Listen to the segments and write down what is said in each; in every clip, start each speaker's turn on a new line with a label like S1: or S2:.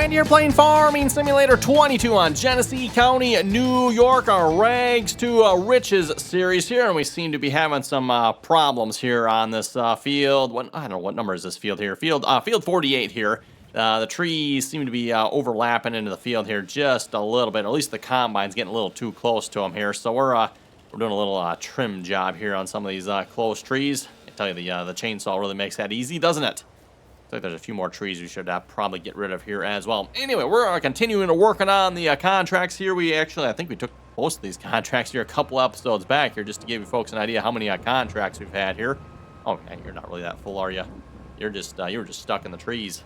S1: Rand here playing Farming Simulator 22 on Genesee County, New York, our Rags to Riches series here, and we seem to be having some problems here on this field. I don't know, what number is this field here? Field 48 here. The trees seem to be overlapping into the field here just a little bit. At least the combine's getting a little too close to them here, so we're doing a little trim job here on some of these close trees. I tell you, the chainsaw really makes that easy, doesn't it? Looks like there's a few more trees we should probably get rid of here as well. Anyway, we're continuing to working on the contracts here. I think we took most of these contracts here a couple episodes back here just to give you folks an idea how many contracts we've had here. Oh, man, you're not really that full, are you? You were just stuck in the trees.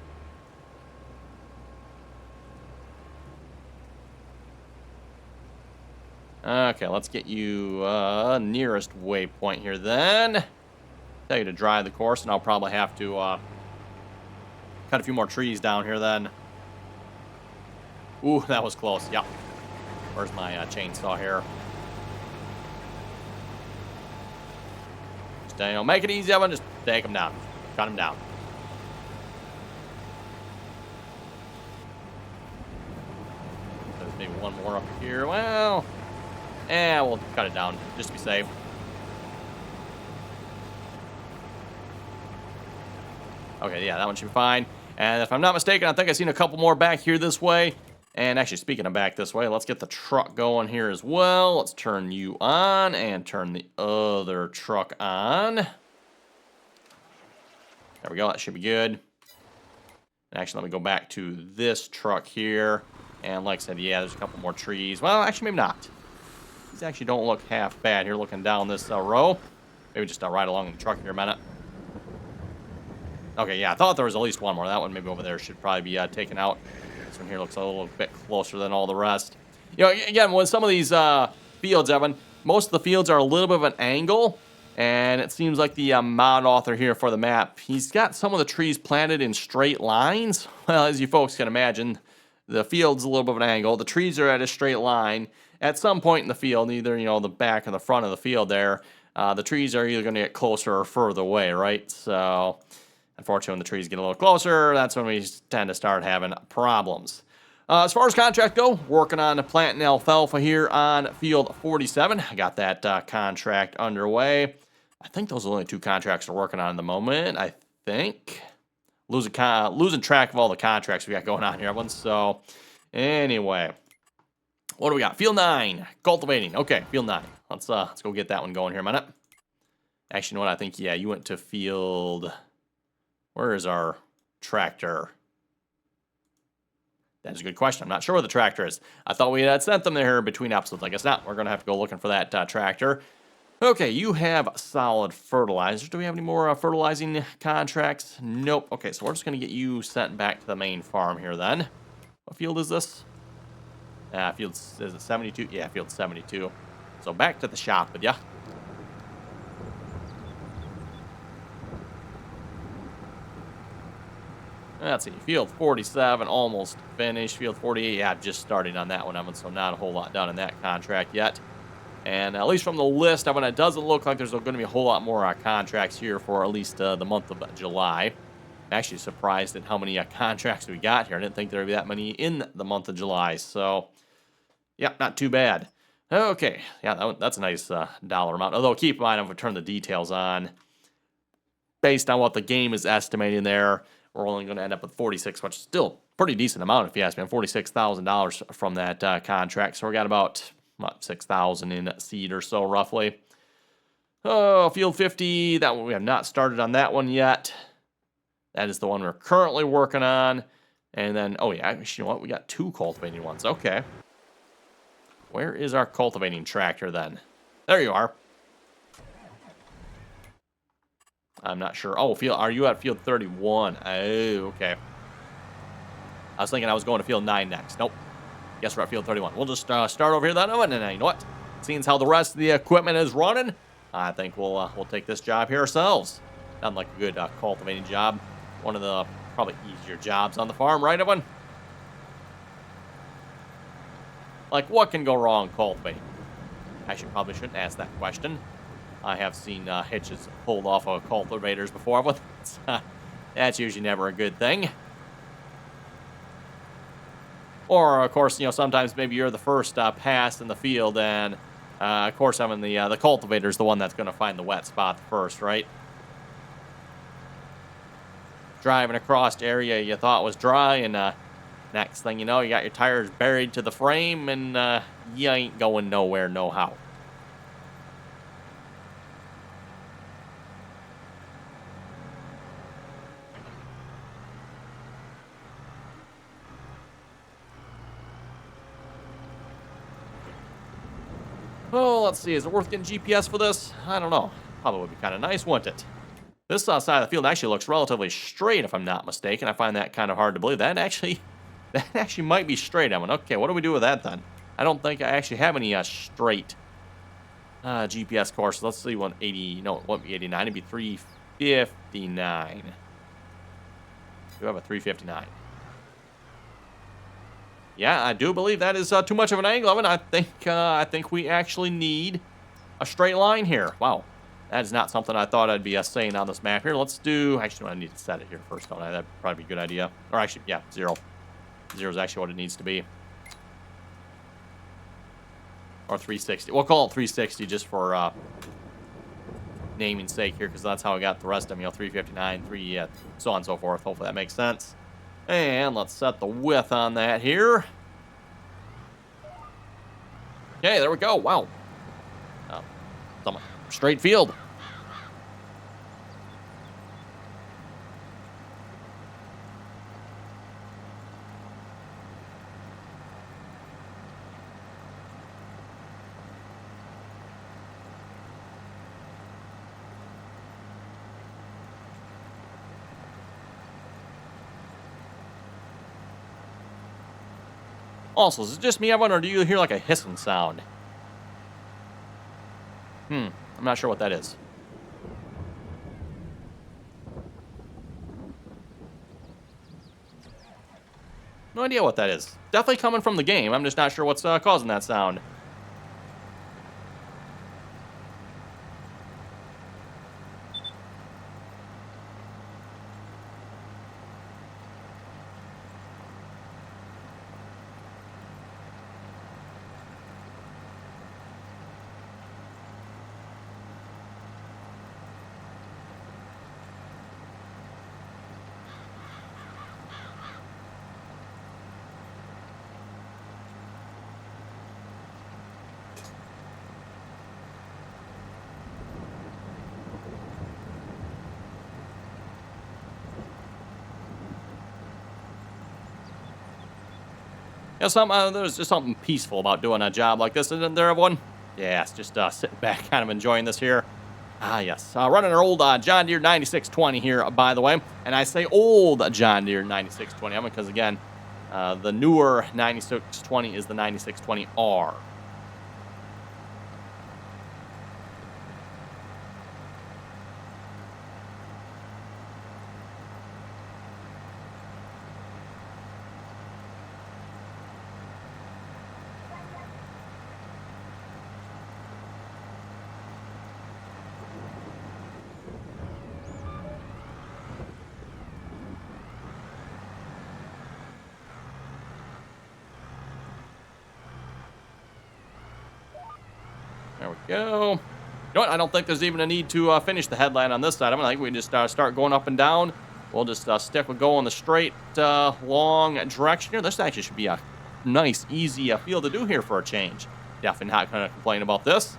S1: Okay, let's get you nearest waypoint here then. Tell you to drive the course, and I'll probably have to cut a few more trees down here then. Ooh, that was close. Yep. Where's my chainsaw here? Just, make it easy, Evan. Just take them down. Cut them down. There's maybe one more up here. Well, we'll cut it down just to be safe. Okay, yeah, that one should be fine. And if I'm not mistaken, I think I've seen a couple more back here this way. And actually, speaking of back this way, let's get the truck going here as well. Let's turn you on and turn the other truck on. There we go. That should be good. Actually, let me go back to this truck here. And like I said, yeah, there's a couple more trees. Well, actually, maybe not. These actually don't look half bad here looking down this row. Maybe just ride along in the truck here a minute. Okay, yeah, I thought there was at least one more. That one maybe over there should probably be taken out. This one here looks a little bit closer than all the rest. You know, again, with some of these fields, Evan, most of the fields are a little bit of an angle. And it seems like the mod author here for the map, he's got some of the trees planted in straight lines. Well, as you folks can imagine, the field's a little bit of an angle. The trees are at a straight line. At some point in the field, either, the back or the front of the field there, the trees are either going to get closer or further away, right? So, unfortunately, when the trees get a little closer, that's when we tend to start having problems. As far as contract go, working on planting alfalfa here on field 47. I got that contract underway. I think those are the only two contracts we're working on at the moment. I think. Losing track of all the contracts we got going on here, everyone. So, anyway. What do we got? Field 9, cultivating. Okay, field 9. Let's go get that one going here a minute. Actually, you know what? I think, yeah, you went to field... Where is our tractor? That is a good question. I'm not sure where the tractor is. I thought we had sent them there between episodes. I guess not. We're going to have to go looking for that tractor. Okay, you have solid fertilizers. Do we have any more fertilizing contracts? Nope. Okay, so we're just going to get you sent back to the main farm here then. What field is this? Is it 72? Yeah, field 72. So back to the shop with ya. Let's see, field 47 almost finished. Field 48, yeah, just starting on that one, Evan, so not a whole lot done in that contract yet. And at least from the list, Evan, it doesn't look like there's going to be a whole lot more contracts here for at least the month of July. I'm actually surprised at how many contracts we got here. I didn't think there would be that many in the month of July, so... yeah, not too bad. Okay, yeah, that's a nice dollar amount. Although, keep in mind, I'm going to turn the details on. Based on what the game is estimating there, we're only going to end up with 46, which is still a pretty decent amount if you ask me. $46,000 from that contract. So we got about, what, 6,000 in seed or so, roughly. Oh, field 50, that one, we have not started on that one yet. That is the one we're currently working on. And then, oh yeah, actually, you know what? We got two cultivating ones. Okay. Where is our cultivating tractor then? There you are. I'm not sure. Oh, are you at field 31? Oh, okay. I was thinking I was going to field 9 next. Nope. Guess we're at field 31. We'll just start over here then. And then, you know what? Seeing as how the rest of the equipment is running, I think we'll take this job here ourselves. Sounds like a good cultivating job. One of the probably easier jobs on the farm, right, everyone? Like, what can go wrong cultivating? Actually, probably shouldn't ask that question. I have seen hitches pulled off of cultivators before, but that's usually never a good thing. Or, of course, sometimes maybe you're the first pass in the field, and, of course, having the cultivator is the one that's going to find the wet spot first, right? Driving across the area you thought was dry, and next thing you know, you got your tires buried to the frame, and you ain't going nowhere, no how. Oh, let's see. Is it worth getting GPS for this? I don't know. Probably would be kind of nice, wouldn't it? This side of the field actually looks relatively straight, if I'm not mistaken. I find that kind of hard to believe. That actually might be straight. I went, okay, what do we do with that then? I don't think I actually have any straight GPS courses. Let's see, 180. No, it won't be 89. It'd be 359. Do have a 359. Yeah, I do believe that is too much of an angle of it. I think we actually need a straight line here. Wow. That is not something I thought I'd be saying on this map here. Let's do... Actually, I need to set it here first, don't I? That'd probably be a good idea. Or actually, yeah, 0. 0 is actually what it needs to be. Or 360. We'll call it 360 just for naming sake here, because that's how I got the rest of them. 359, 3, so on and so forth. Hopefully that makes sense. And let's set the width on that here. Okay, there we go. Wow. Straight field. Also, is it just me, Evan, or do you hear like a hissing sound? I'm not sure what that is. No idea what that is. Definitely coming from the game. I'm just not sure what's causing that sound. There's just something peaceful about doing a job like this, isn't there, everyone? Yeah, it's just sitting back, kind of enjoying this here. Ah, yes. Running our old John Deere 9620 here, by the way. And I say old John Deere 9620, because, again, the newer 9620 is the 9620R. There we go. You know what? I don't think there's even a need to finish the headline on this side. I think we just start going up and down. We'll just stick with going the straight, long direction here. This actually should be a nice, easy field to do here for a change. Definitely not going to complain about this.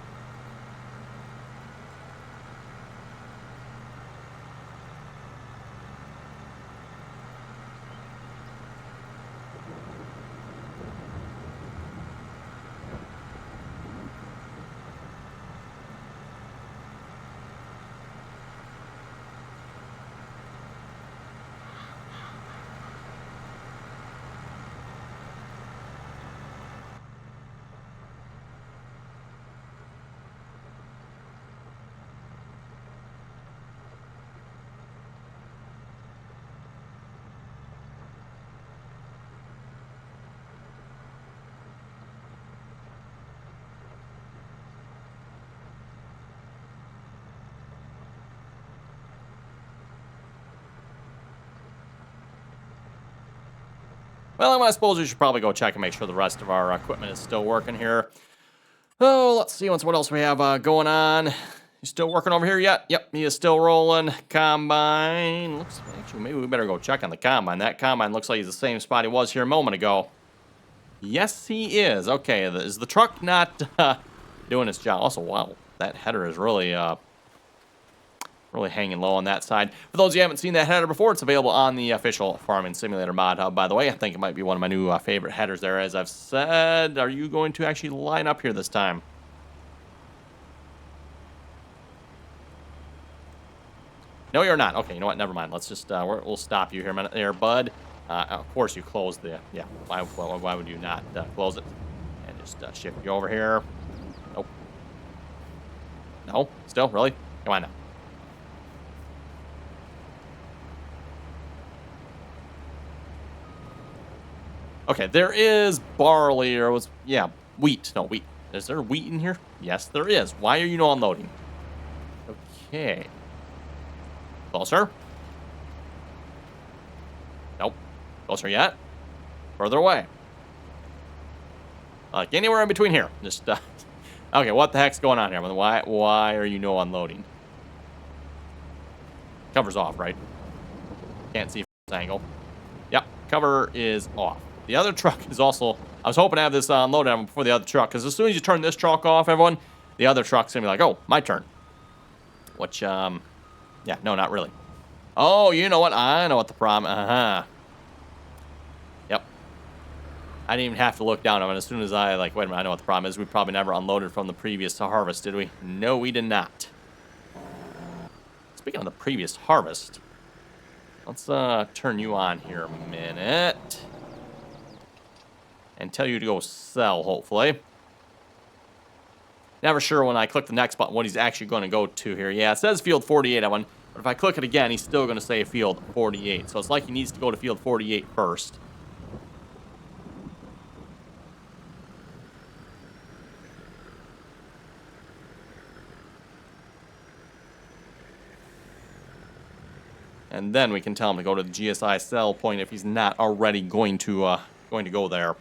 S1: Well, I suppose we should probably go check and make sure the rest of our equipment is still working here. Oh, let's see what else we have going on. You still working over here yet? Yep, he is still rolling. Combine. Looks actually, maybe we better go check on the combine. That combine looks like he's the same spot he was here a moment ago. Yes, he is. Okay, is the truck not doing its job? Also, wow, that header is really hanging low on that side. For those of you who haven't seen that header before, it's available on the official Farming Simulator mod hub, by the way. I think it might be one of my new favorite headers there, as I've said. Are you going to actually line up here this time? No, you're not. Okay, you know what? Never mind. Let's just, we'll stop you here a minute there, bud. Of course, you closed the, yeah, why would you not close it? And just shift you over here. Nope. No? Still? Really? Come on now. Okay, there is barley, or was, yeah, wheat. No, wheat. Is there wheat in here? Yes, there is. Why are you not unloading? Okay. Closer. Nope. Closer yet. Further away. Like anywhere in between here. Just, okay, what the heck's going on here? Why are you no unloading? Cover's off, right? Can't see from this angle. Yep, cover is off. The other truck is also, I was hoping to have this unloaded on before the other truck, because as soon as you turn this truck off, everyone, the other truck's going to be like, oh, my turn. Which, yeah, no, not really. Oh, you know what? I know what the problem, Yep. I didn't even have to look down. I mean, as soon as I, like, wait a minute, I know what the problem is. We probably never unloaded from the previous harvest, did we? No, we did not. Speaking of the previous harvest, let's turn you on here a minute. And tell you to go sell, hopefully. Never sure when I click the next button what he's actually going to go to here. Yeah, it says field 48 on one, but if I click it again, he's still going to say field 48. So it's like he needs to go to field 48 first. And then we can tell him to go to the GSI sell point if he's not already going to go there.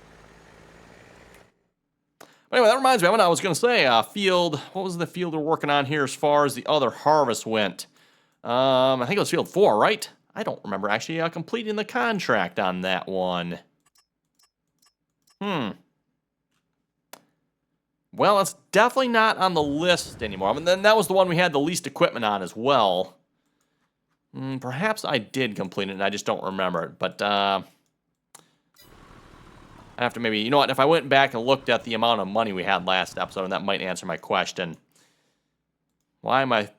S1: Anyway, that reminds me, I was going to say, field, what was the field we're working on here as far as the other harvest went? I think it was field 4, right? I don't remember actually completing the contract on that one. Well, it's definitely not on the list anymore. I mean, then that was the one we had the least equipment on as well. Perhaps I did complete it and I just don't remember it, but, I have to maybe, you know what, if I went back and looked at the amount of money we had last episode, and that might answer my question. Why am I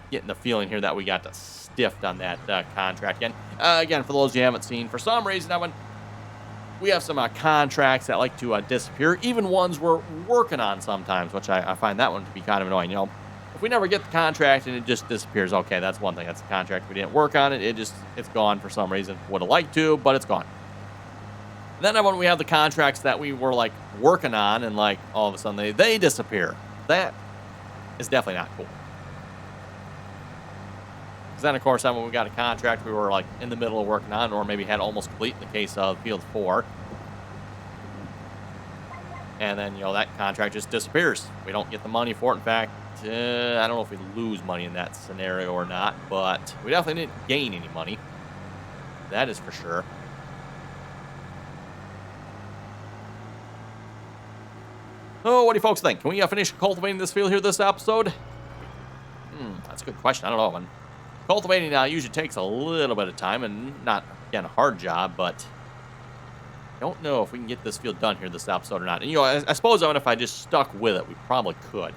S1: getting the feeling here that we got stiffed on that contract again? Again, for those you haven't seen, for some reason, we have some contracts that like to disappear, even ones we're working on sometimes, which I find that one to be kind of annoying. You know, if we never get the contract and it just disappears, okay, that's one thing. That's the contract. We didn't work on it. It's gone for some reason. Would have liked to, but it's gone. Then when we have the contracts that we were, like, working on and, like, all of a sudden they disappear. That is definitely not cool. Because then, of course, when we got a contract we were, like, in the middle of working on, or maybe had almost complete in the case of Field 4. And then, you know, that contract just disappears. We don't get the money for it. In fact, I don't know if we lose money in that scenario or not, but we definitely didn't gain any money. That is for sure. Oh, what do you folks think? Can we finish cultivating this field here this episode? That's a good question. I don't know, man. Cultivating usually takes a little bit of time, and not, again, a hard job, but I don't know if we can get this field done here this episode or not. And, you know, I suppose if I just stuck with it, we probably could.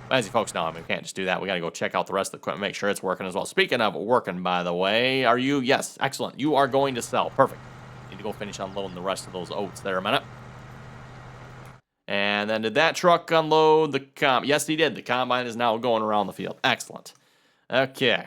S1: But as you folks know, I mean, we can't just do that. We got to go check out the rest of the equipment, make sure it's working as well. Speaking of working, by the way, are you? Yes, excellent. You are going to sell. Perfect. Need to go finish unloading the rest of those oats there a minute. And then did that truck unload the Yes, he did. The combine is now going around the field. Excellent. Okay.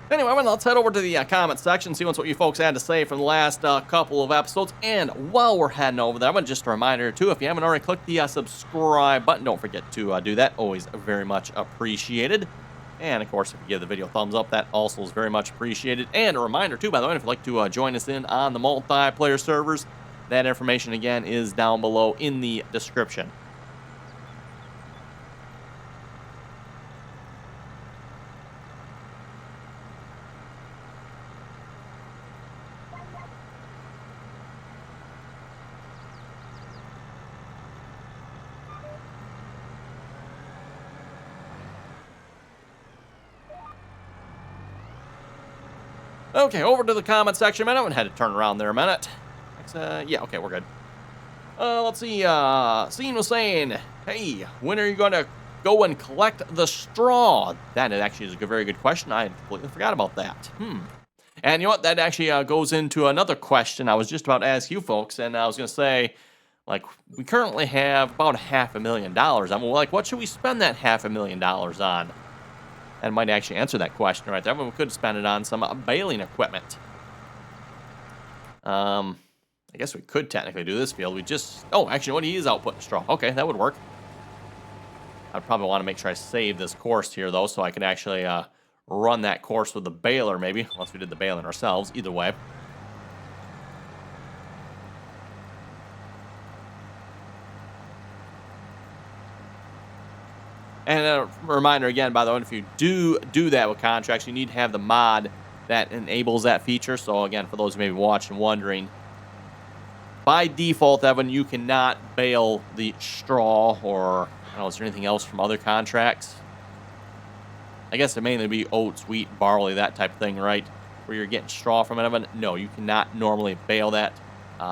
S1: Anyway, well, let's head over to the comment section, see what you folks had to say from the last couple of episodes. And while we're heading over there, just a reminder, too, if you haven't already clicked the subscribe button, don't forget to do that. Always very much appreciated. And, of course, if you give the video a thumbs up, that also is very much appreciated. And a reminder, too, by the way, if you'd like to join us in on the multiplayer servers, that information, again, is down below in the description. Okay, over to the comment section a minute. I had to turn around there a minute. Yeah, okay, we're good. Let's see. Scene was saying, hey, when are you going to go and collect the straw? That actually is a very good question. I completely forgot about that. And you know what? That actually goes into another question I was just about to ask you folks. And I was going to say, like, we currently have about $500,000. I'm like, what should we spend that $500,000 on? And might actually answer that question right there. But we could spend it on some baling equipment. I guess we could technically do this field. Oh, actually, what he is outputting straw. Okay, that would work. I'd probably want to make sure I save this course here, though, so I can actually run that course with the baler, maybe, unless we did the baling ourselves. Either way. And a reminder again, by the way, if you do that with contracts, you need to have the mod that enables that feature. So again, for those who may be watching and wondering, by default, Evan, you cannot bale the straw, or I don't know, is there anything else from other contracts? I guess it mainly be oats, wheat, barley, that type of thing, right? Where you're getting straw from it, Evan. No, you cannot normally bale that.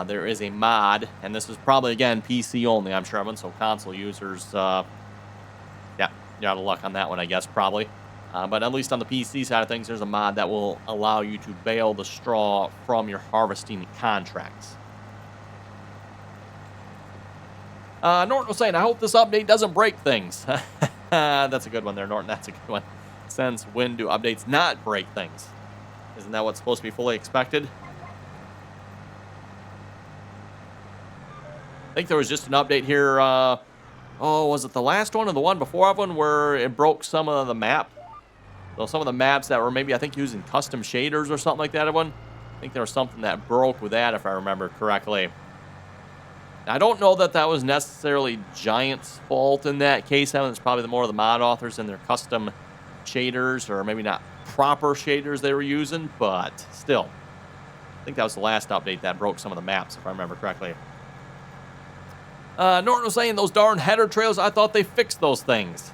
S1: There is a mod, and this is probably, again, PC only, I'm sure, Evan. So console users, yeah, you're out of luck on that one, I guess, probably. But at least on the PC side of things, there's a mod that will allow you to bale the straw from your harvesting contracts. Norton was saying, I hope this update doesn't break things. That's a good one there, Norton. That's a good one. Since when do updates not break things? Isn't that what's supposed to be fully expected? I think there was just an update here. Oh, was it the last one or the one before one where it broke some of the map? So some of the maps that were maybe, I think, using custom shaders or something like that, Evan. I think there was something that broke with that, if I remember correctly. I don't know that that was necessarily Giant's fault in that case, Evan. It's probably more of the mod authors and their custom shaders, or maybe not proper shaders they were using, but still. I think that was the last update that broke some of the maps, if I remember correctly. Norton was saying those darn header trails, I thought they fixed those things.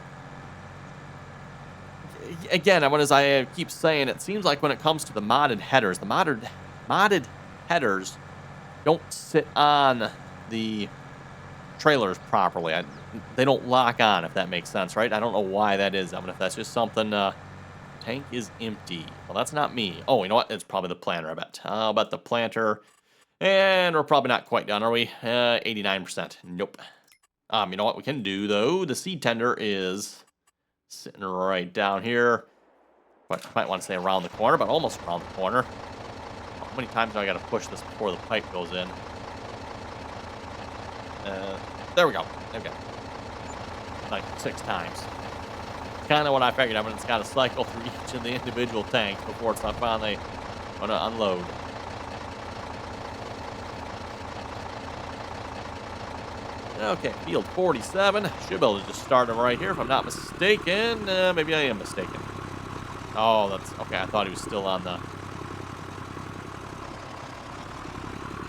S1: Again, as I keep saying, it seems like when it comes to the modded headers, the modded headers don't sit on the trailers properly. They don't lock on, if that makes sense, right? I don't know why that is. If that's just something, tank is empty. Well, that's not me. Oh, you know what? It's probably the planter, I bet. I'll bet the planter. And we're probably not quite done, are we? 89%. Nope. You know what we can do, though? The seed tender is sitting right down here. But might want to say around the corner, but almost around the corner. How many times do I got to push this before the pipe goes in? There we go. Okay. Like 6 times. Kind of what I figured. It's got to cycle through each of the individual tanks before it's not finally going to unload. Okay, field 47. Should be able to just start him right here if I'm not mistaken. Maybe I am mistaken. Oh, that's okay. I thought he was still on the...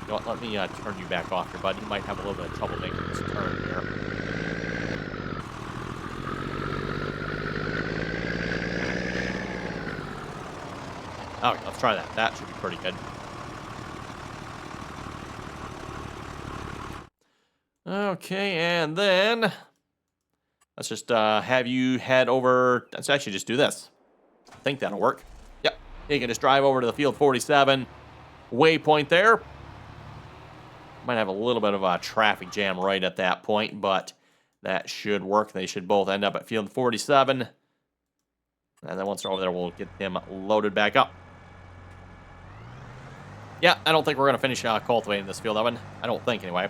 S1: You know what? Let me turn you back off here, bud. You might have a little bit of trouble making this turn here. Okay, let's try that. That should be pretty good. Okay, and then let's just have you head over. Let's actually just do this. I think that'll work. Yep. You can just drive over to the field 47 waypoint there. Might have a little bit of a traffic jam right at that point, but that should work. They should both end up at field 47. And then once they're over there, we'll get them loaded back up. Yeah, I don't think we're going to finish cultivating this field, Evan. I don't think, anyway.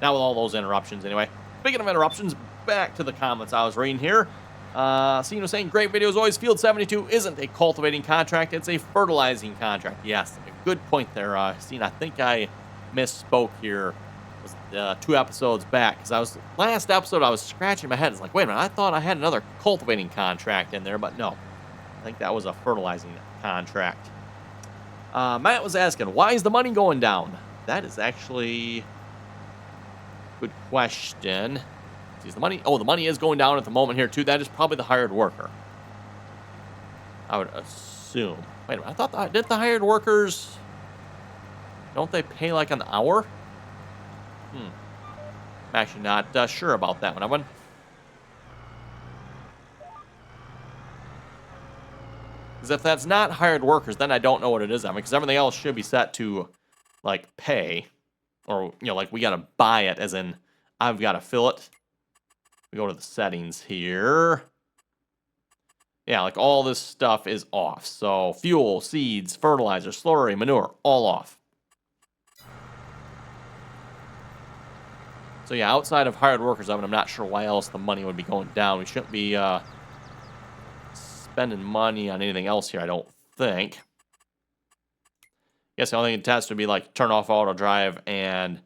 S1: Not with all those interruptions, anyway. Speaking of interruptions, back to the comments I was reading here. Cena was saying, great video as always. Field 72 isn't a cultivating contract. It's a fertilizing contract. Yes, a good point there, Cena. I think I misspoke here. It was 2 episodes back. Because last episode, I was scratching my head. It's like, wait a minute, I thought I had another cultivating contract in there, but no. I think that was a fertilizing contract. Matt was asking, why is the money going down? That is actually a good question. Is the money? Oh, the money is going down at the moment here, too. That is probably the hired worker. I would assume. Wait a minute. I thought, did the hired workers, don't they pay like an hour? I'm actually not sure about that one, Evan. Because if that's not hired workers, then I don't know what it is, Evan. Because everything else should be set to, like, pay. Or, like we got to buy it, as in, I've got to fill it. We go to the settings here. Yeah, like all this stuff is off. So, fuel, seeds, fertilizer, slurry, manure, all off. So, yeah, outside of hired workers, Evan, I'm not sure why else the money would be going down. We shouldn't be spending money on anything else here, I don't think. I guess the only thing to test would be like turn off auto drive and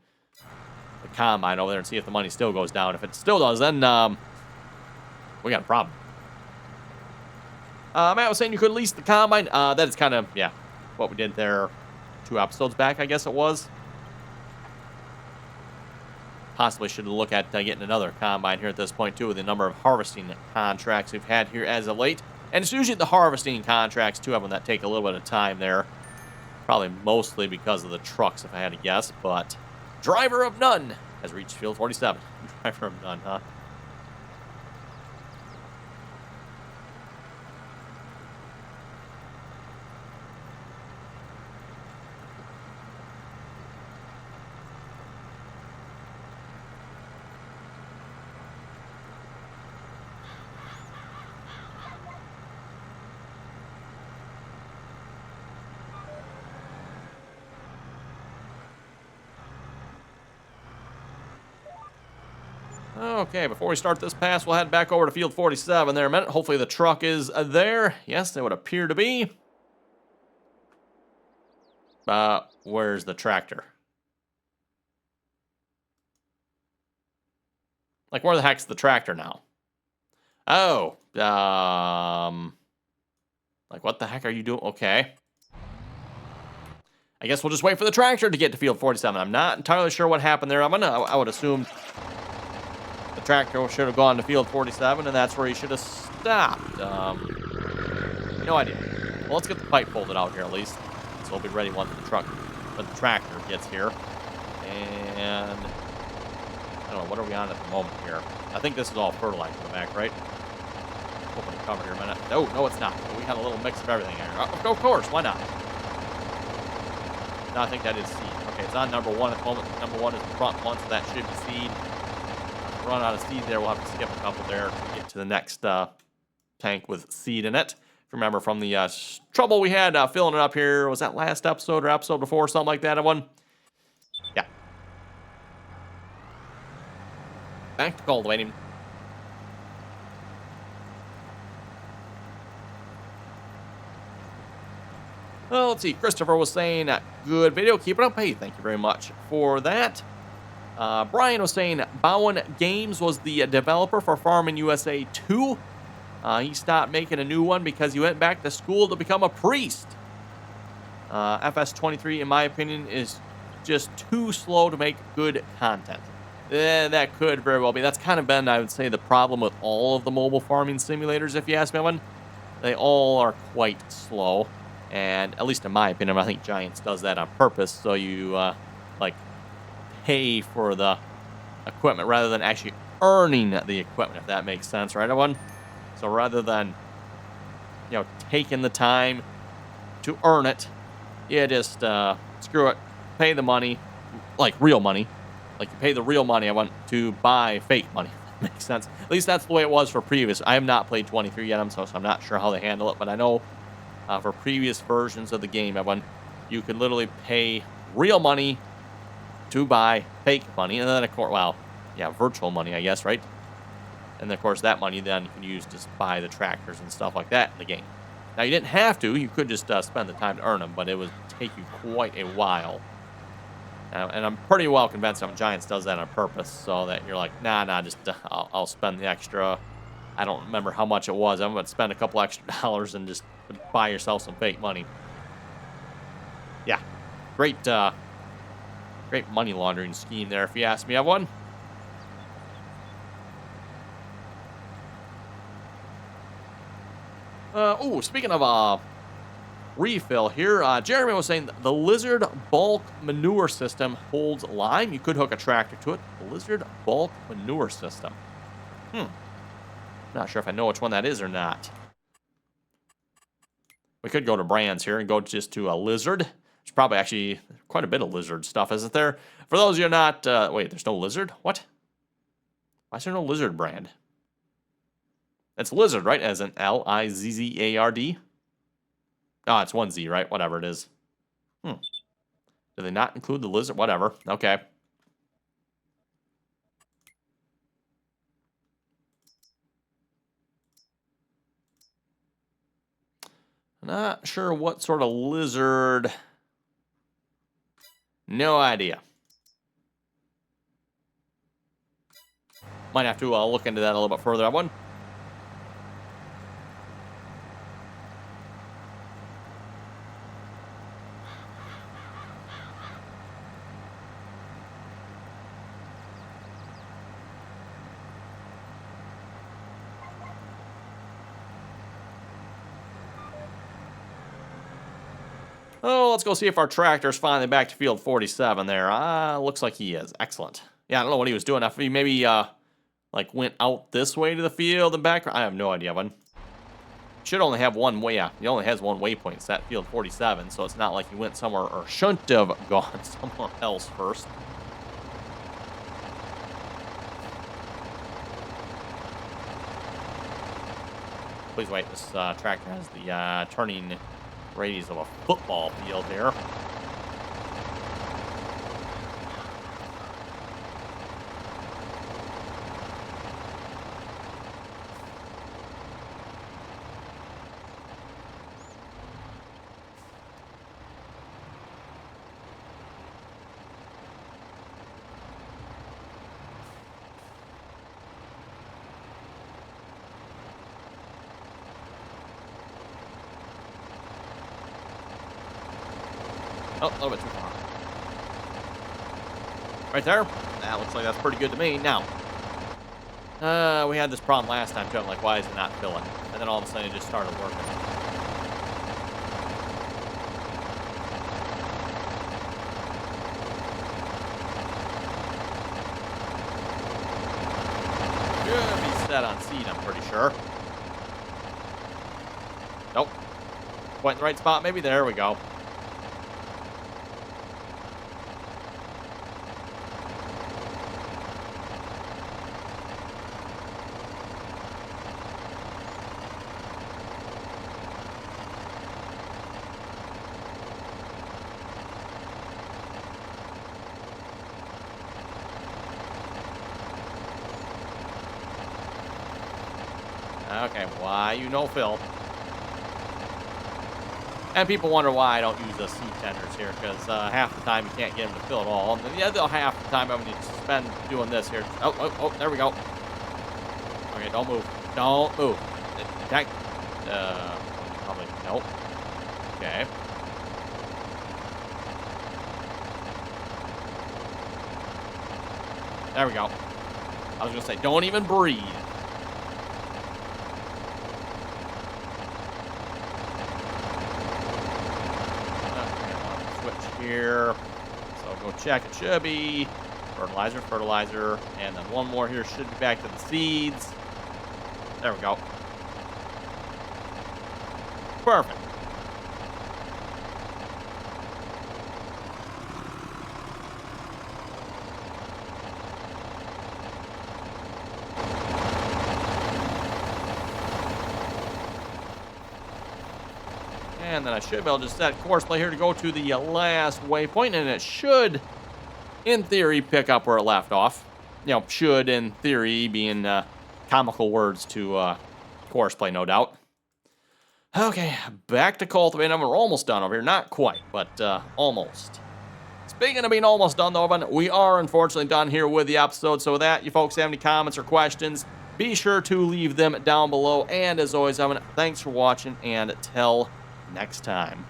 S1: the combine over there and see if the money still goes down. If it still does, then we got a problem. Matt was saying you could lease the combine. That is kind of, yeah, what we did there 2 episodes back, I guess it was. Possibly should look at getting another combine here at this point, too, with the number of harvesting contracts we've had here as of late. And it's usually the harvesting contracts, too, of them that take a little bit of time there. Probably mostly because of the trucks, if I had to guess. But driver of none has reached field 47. Driver of none, huh? Okay, before we start this pass, we'll head back over to field 47 there a minute. Hopefully the truck is there. Yes, it would appear to be. Where's the tractor? Like, where the heck's the tractor now? Oh, like, what the heck are you doing? Okay. I guess we'll just wait for the tractor to get to field 47. I'm not entirely sure what happened there. I would assume the tractor should have gone to field 47, and that's where he should have stopped. No idea. Well, let's get the pipe folded out here at least, so we'll be ready once the tractor gets here. And I don't know, what are we on at the moment here? I think this is all fertilizer in the back, right? Open the cover here a minute. No, it's not. We got a little mix of everything here. Of course, why not? No, I think that is seed. Okay, it's on number 1 at the moment. Number 1 is the front one, so that should be seed. Run out of seed there. We'll have to skip a couple there to get to the next tank with seed in it. Remember from the trouble we had filling it up here. Was that last episode or episode before? Something like that, everyone? Yeah. Back to cultivating. Well, let's see. Christopher was saying, good video. Keep it up. Hey, thank you very much for that. Brian was saying Bowen Games was the developer for Farming USA 2. He stopped making a new one because he went back to school to become a priest. FS23, in my opinion, is just too slow to make good content. That could very well be. That's kind of been, I would say, the problem with all of the mobile farming simulators, if you ask me one. They all are quite slow. And at least in my opinion, I think Giants does that on purpose. So you, pay for the equipment rather than actually earning the equipment, if that makes sense, right, everyone? So rather than, taking the time to earn it, you just screw it, pay the money, like real money. Like you pay the real money, I want to buy fake money, Makes sense. At least that's the way it was for previous. I have not played 23 yet, so I'm not sure how they handle it. But I know for previous versions of the game, everyone, you could literally pay real money to buy fake money. And then, of course, well, yeah, virtual money, I guess, right? And, then, of course, that money then you can use to buy the tractors and stuff like that in the game. Now, you didn't have to. You could just spend the time to earn them, but it would take you quite a while. And I'm pretty well convinced that Giants does that on purpose, so that you're like, nah, just I'll spend the extra. I don't remember how much it was. I'm going to spend a couple extra dollars and just buy yourself some fake money. Yeah, great money laundering scheme there, if you ask me. I have one. Speaking of refill here, Jeremy was saying the Lizard bulk manure system holds lime. You could hook a tractor to it. The Lizard bulk manure system. Not sure if I know which one that is or not. We could go to brands here and go just to a Lizard. There's probably actually quite a bit of Lizard stuff, isn't there? For those of you not, wait, there's no Lizard? What? Why is there no Lizard brand? It's Lizard, right? As in Lizzard? Oh, it's one Z, right? Whatever it is. Do they not include the Lizard? Whatever. Okay. Not sure what sort of lizard. No idea. Might have to look into that a little bit further. One. Oh, let's go see if our tractor's finally back to field 47 there. Looks like he is. Excellent. Yeah, I don't know what he was doing. If he maybe, like, went out this way to the field and back. I have no idea, but should only have one way. Yeah, he only has one waypoint set, field 47, so it's not like he went somewhere or shouldn't have gone somewhere else first. Please wait, this tractor has the turning radius of a football field here. Oh, a little bit too far. Right there? That looks like that's pretty good to me. Now, we had this problem last time, too. I'm like, why is it not filling? And then all of a sudden it just started working. Should be set on seed, I'm pretty sure. Nope. Quite in the right spot, maybe. There we go. Okay, why you no fill? And people wonder why I don't use the seed tenders here, because half the time you can't get them to fill at all. And then the other half the time I'm going to spend doing this here. Oh, there we go. Okay, don't move. Don't move. Attack. Probably, nope. Okay. There we go. I was going to say, don't even breathe. Here, so go check. It should be fertilizer, and then one more here should be back to the seeds. There we go. Perfect. And then I should be able to set course play here to go to the last waypoint, and it should, in theory, pick up where it left off. You know, should, in theory, being comical words to course play, no doubt. Okay, back to cultivating. We're almost done over here. Not quite, but almost. Speaking of being almost done, though, Evan, we are unfortunately done here with the episode. So with that, you folks have any comments or questions, be sure to leave them down below. And as always, Evan, thanks for watching, and till next time.